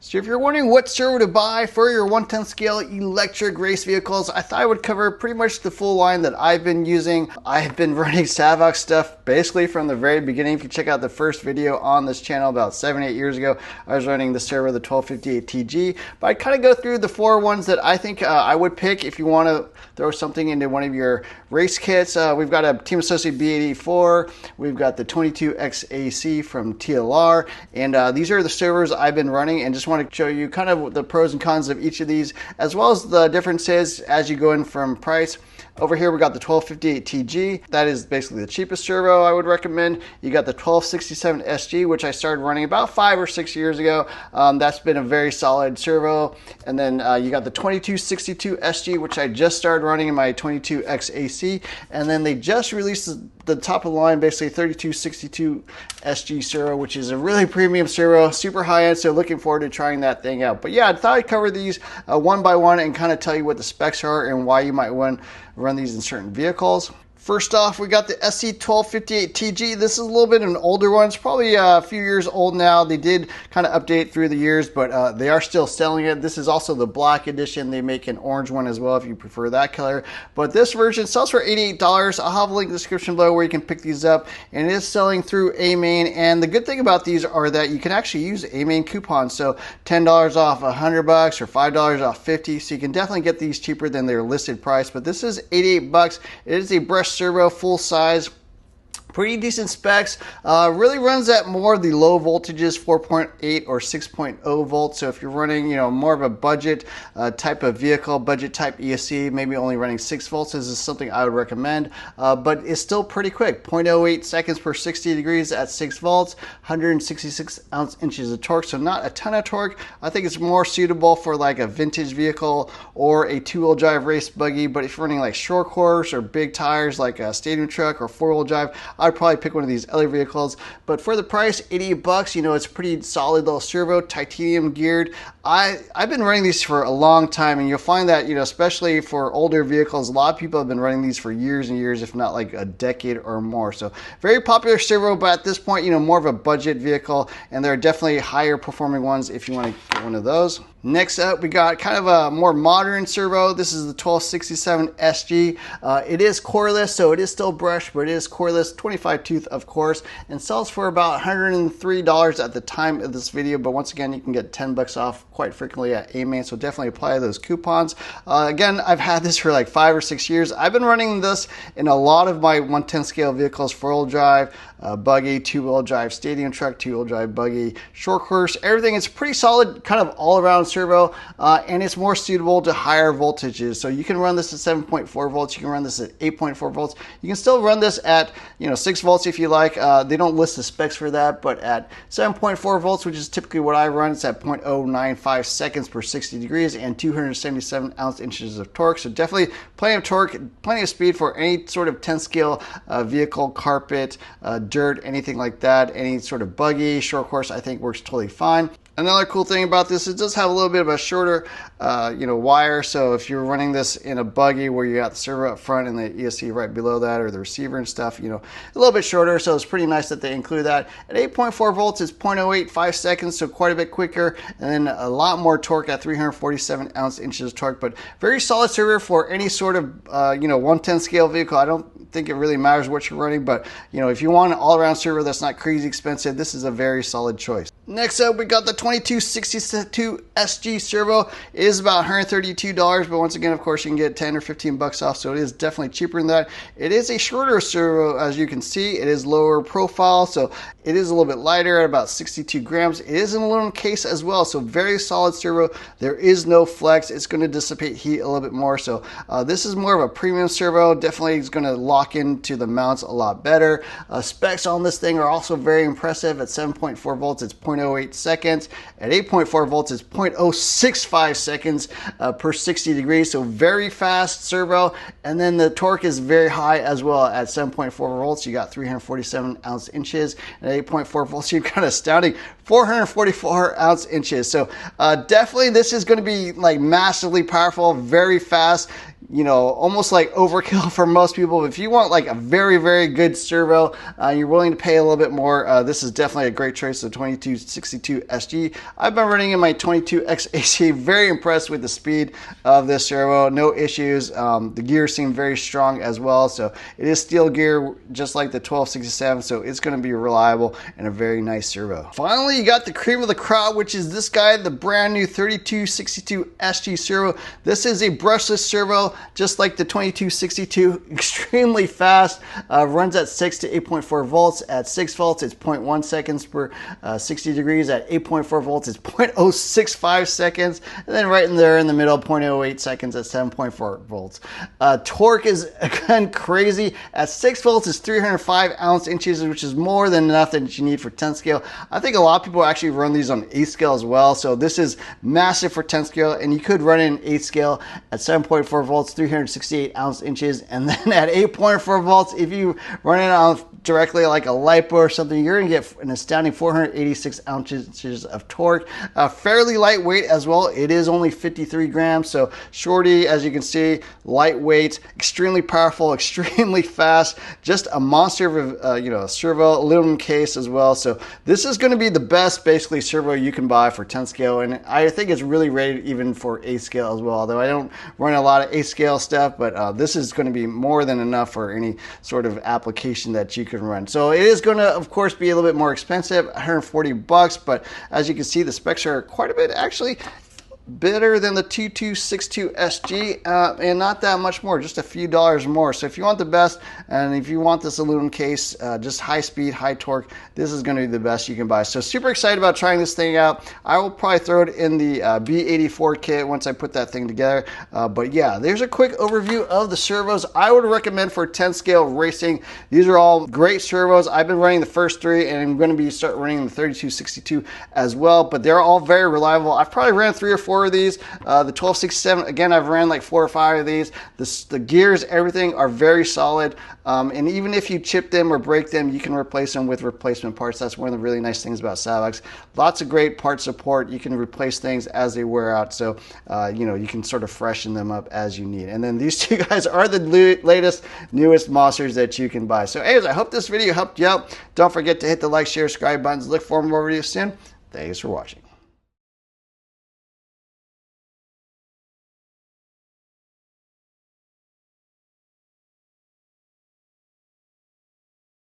So if you're wondering what servo to buy for your 1/10 scale electric race vehicles, I thought I would cover pretty much the full line that I've been using. I've been running Savox stuff basically from the very beginning. If you check out the first video on this channel about 7-8 years ago, I was running the servo, the 1258 TG. But I kind of go through the 4 ones that I think I would pick if you want to throw something into one of your race kits. We've got a Team Associate B84, we've got the 22XAC from TLR, and these are the servos I've been running, and just want to show you kind of the pros and cons of each of these, as well as the differences as you go in from price. Over here we got the 1258 TG. That is basically the cheapest servo I would recommend. You got the 1267 SG, which I started running about 5 or 6 years ago. That's been a very solid servo. And then you got the 2262 SG, which I just started running in my 22XAC. And then they just released the top of the line, basically 3262 SG servo, which is a really premium servo, super high end. So looking forward to trying that thing out. But yeah, I thought I'd cover these one by one and kind of tell you what the specs are and why you might want to run these in certain vehicles. First off, we got the SC1258 TG. This is a little bit of an older one. It's probably a few years old now. They did kind of update through the years, but they are still selling it. This is also the black edition. They make an orange one as well if you prefer that color. But this version sells for $88. I'll have a link in the description below where you can pick these up. And it is selling through A-Main. And the good thing about these are that you can actually use A-Main coupons. So $10 off $100 or $5 off $50. So you can definitely get these cheaper than their listed price. But this is $88. It is a brushed servo, full size, pretty decent specs. Really runs at more of the low voltages, 4.8 or 6.0 volts. So if you're running, more of a budget type of vehicle, budget type ESC, maybe only running 6 volts, this is something I would recommend. But it's still pretty quick, 0.08 seconds per 60 degrees at 6 volts, 166 inches of torque. So not a ton of torque. I think it's more suitable for like a vintage vehicle or a 2-wheel drive race buggy. But if you're running like short course or big tires like a stadium truck or 4-wheel drive, I'd probably pick one of these other vehicles. But for the price, $88, it's a pretty solid little servo, titanium geared. I've been running these for a long time, and you'll find that, especially for older vehicles, a lot of people have been running these for years and years, if not like a decade or more. So very popular servo, but at this point, more of a budget vehicle, and there are definitely higher performing ones if you want to get one of those. Next up, we got kind of a more modern servo. This is the 1267 SG. It is coreless, so it is still brushed, but it is coreless, 25 tooth, of course, and sells for about $103 at the time of this video. But once again, you can get $10 off quite frequently at A-Main, so definitely apply those coupons. Again, I've had this for like 5 or 6 years. I've been running this in a lot of my 1/10 scale vehicles, 4-wheel drive, buggy, 2-wheel drive stadium truck, 2-wheel drive buggy, short course, everything. It's pretty solid, kind of all around servo, and it's more suitable to higher voltages. So you can run this at 7.4 volts, you can run this at 8.4 volts, you can still run this at 6 volts if you like. They don't list the specs for that, but at 7.4 volts, which is typically what I run, it's at 0.095 seconds per 60 degrees and 277 inches of torque. So definitely plenty of torque, plenty of speed for any sort of 10 scale vehicle, carpet, dirt, anything like that. Any sort of buggy, short course, I think works totally fine. Another cool thing about this, it does have a little bit of a shorter, wire. So if you're running this in a buggy where you got the servo up front and the ESC right below that, or the receiver and stuff, a little bit shorter. So it's pretty nice that they include that. At 8.4 volts, it's 0.085 seconds, so quite a bit quicker, and then a lot more torque at 347 inches of torque. But very solid servo for any sort of, 1/10 scale vehicle. I don't think it really matters what you're running, but if you want an all-around servo that's not crazy expensive, this is a very solid choice. Next up, we got the 2262 SG servo. It is about $132, but once again, of course, you can get 10 or 15 bucks off, so it is definitely cheaper than that. It is a shorter servo, as you can see. It is lower profile, so it is a little bit lighter at about 62 grams. It is in an aluminum case as well, so very solid servo. There is no flex. It's going to dissipate heat a little bit more, so this is more of a premium servo. Definitely is going to lock into the mounts a lot better. Specs on this thing are also very impressive. At 7.4 volts, it's 0.08 seconds. At 8.4 volts, it's 0.065 seconds per 60 degrees, so very fast servo. And then the torque is very high as well. At 7.4 volts, you got 347 inches. And at 8.4 volts, you've got astounding 444 ounce inches. So definitely this is going to be like massively powerful, very fast, you know, almost like overkill for most people. If you want like a very, very good servo, you're willing to pay a little bit more, this is definitely a great choice, the 2262 SG. I've been running in my 22X AC, very impressed with the speed of this servo, no issues. The gears seem very strong as well, so it is steel gear just like the 1267, so it's going to be reliable and a very nice servo. Finally, you got the cream of the crop, which is this guy, the brand new 3262 SG servo. This is a brushless servo, just like the 2262, extremely fast, runs at 6 to 8.4 volts. At 6 volts, it's 0.1 seconds per 60 degrees. At 8.4 volts, it's 0.065 seconds. And then right in there in the middle, 0.08 seconds at 7.4 volts. Torque is, again, crazy. At 6 volts, it's 305 ounce inches, which is more than enough that you need for 10 scale. I think a lot of people actually run these on 8 scale as well. So this is massive for 10 scale, and you could run it in 8 scale at 7.4 volts, 368 ounce inches, and then at 8.4 volts, if you run it on directly like a LiPo or something, you're going to get an astounding 486 ounces of torque. Fairly lightweight as well. It is only 53 grams, so shorty, as you can see, lightweight, extremely powerful, extremely fast, just a monster of you know, servo, aluminum case as well. So this is going to be the best basically servo you can buy for 10 scale, and I think it's really rated even for 8 scale as well, although I don't run a lot of 8 scale stuff, but this is going to be more than enough for any sort of application that you can run. So it is going to, of course, be a little bit more expensive, 140 bucks, but as you can see, the specs are quite a bit actually better than the 2262 SG, and not that much more, just a few dollars more. So if you want the best, and if you want this aluminum case, just high speed, high torque, this is going to be the best you can buy. So super excited about trying this thing out. I will probably throw it in the B84 kit once I put that thing together. But yeah, there's a quick overview of the servos I would recommend for 10 scale racing. These are all great servos. I've been running the first 3, and I'm going to start running the 3262 as well, but they're all very reliable. I've probably ran 3 or 4 of these. The 1267, again, I've ran like 4 or 5 of these. The gears, everything are very solid, and even if you chip them or break them, you can replace them with replacement parts. That's one of the really nice things about Savox. Lots of great part support. You can replace things as they wear out, so you know, you can sort of freshen them up as you need. And then these two guys are the latest, newest monsters that you can buy. So anyways, I hope this video helped you out. Don't forget to hit the like, share, subscribe buttons. Look for more videos soon. Thanks for watching.